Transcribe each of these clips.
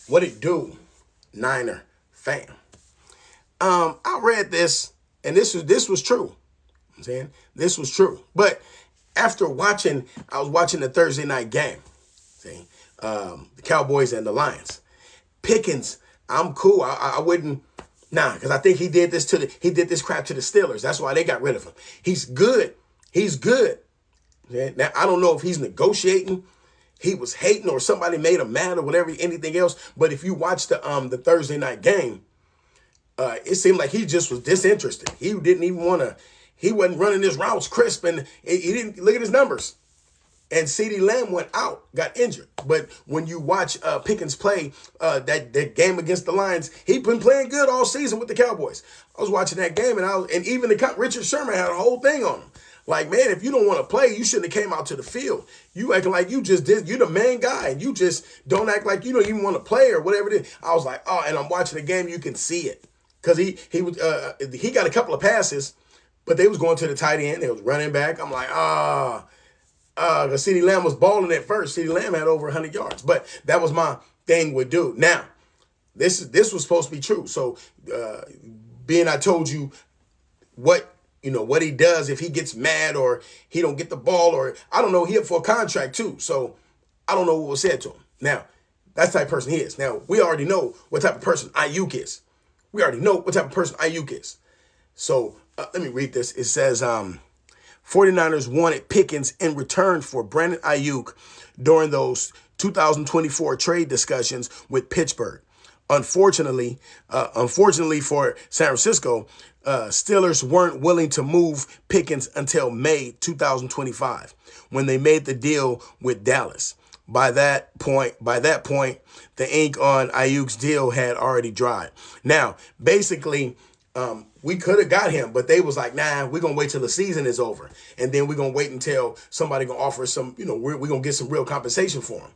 What it do, Niner fam? I read this, and this was true. I'm saying this was true, but after watching, I was watching the Thursday night game. See, the Cowboys and the Lions. Pickens, I'm cool. I wouldn't, nah, because I think he did this crap to the Steelers. That's why they got rid of him. He's good. He's good. Okay? Now I don't know if he's negotiating, he was hating, or somebody made him mad, or whatever, anything else. But if you watch the Thursday night game, it seemed like he just was disinterested. He didn't even want to. He wasn't running his routes crisp, and he didn't look at his numbers. And CeeDee Lamb went out, got injured. But when you watch Pickens play that game against the Lions, he's been playing good all season with the Cowboys. I was watching that game, and even Richard Sherman had a whole thing on him. Like, man, if you don't want to play, you shouldn't have came out to the field. You acting like you just did. You're the main guy, and you just don't act like you don't even want to play or whatever it is. I was like, oh, and I'm watching the game, you can see it, because he got a couple of passes, but they was going to the tight end. They was running back. I'm like, CeeDee Lamb was balling at first. CeeDee Lamb had over 100 yards, but that was my thing with dude. Now, this was supposed to be true. So, being I told you what he does if he gets mad or he don't get the ball, or I don't know, he up for a contract too. So I don't know what was said to him. Now, that's the type of person he is. Now, we already know what type of person Ayuk is. We already know what type of person Ayuk is. So let me read this. It says, 49ers wanted Pickens in return for Brandon Ayuk during those 2024 trade discussions with Pittsburgh. Unfortunately for San Francisco, Steelers weren't willing to move Pickens until May 2025, when they made the deal with Dallas. By that point, the ink on Ayuk's deal had already dried. Now, basically, we could have got him, but they was like, nah, we're going to wait till the season is over. And then we're going to wait until somebody going to offer some, we're going to get some real compensation for him.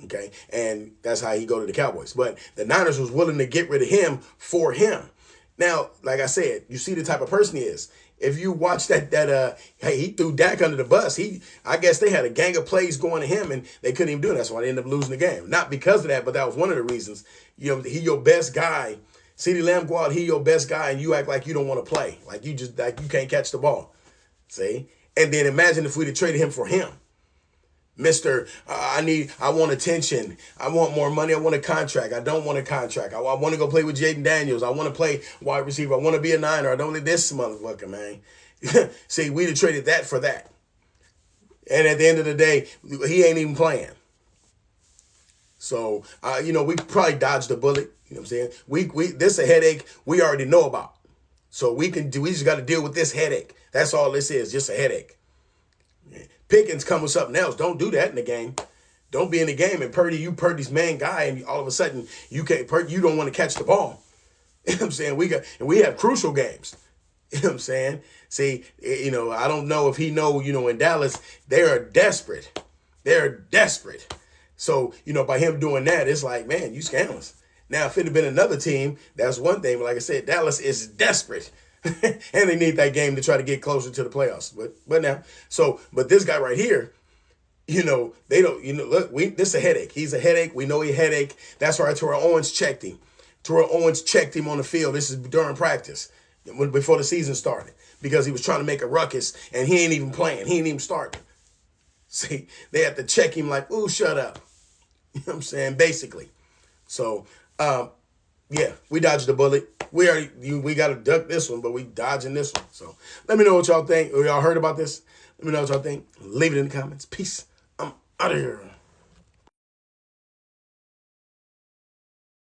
Okay. And that's how he go to the Cowboys. But the Niners was willing to get rid of him for him. Now, like I said, you see the type of person he is. If you watch hey, he threw Dak under the bus. I guess they had a gang of plays going to him, and they couldn't even do it. That's why they ended up losing the game. Not because of that, but that was one of the reasons. He your best guy. CeeDee Lamb go out, he your best guy, and you act like you don't want to play. Like you can't catch the ball. See? And then imagine if we'd have traded him for him. Mr. I want attention. I want more money. I want a contract. I don't want a contract. I want to go play with Jaden Daniels. I want to play wide receiver. I want to be a Niner. I don't need this motherfucker, man. See, we'd have traded that for that. And at the end of the day, he ain't even playing. So, we probably dodged a bullet. You know what I'm saying? This is a headache we already know about. So we just got to deal with this headache. That's all this is, just a headache. Pickens come with something else. Don't do that in the game. Don't be in the game and Purdy's main guy, and all of a sudden you don't want to catch the ball. You know what I'm saying? We have crucial games. You know what I'm saying? See, I don't know if he in Dallas, they are desperate. They're desperate. So, by him doing that, it's like, man, you scandalous. Now, if it had been another team, that's one thing. But like I said, Dallas is desperate. And they need that game to try to get closer to the playoffs. But this guy right here, they don't, look, this is a headache. He's a headache. We know he's a headache. That's why Terrell Owens checked him. Terrell Owens checked him on the field. This is during practice, before the season started, because he was trying to make a ruckus, and he ain't even playing. He ain't even starting. See, they had to check him like, ooh, shut up. You know what I'm saying? Basically. So, yeah, we dodged the bullet. We got to duck this one, but we dodging this one. So let me know what y'all think. Or y'all heard about this? Let me know what y'all think. Leave it in the comments. Peace. I'm out of here.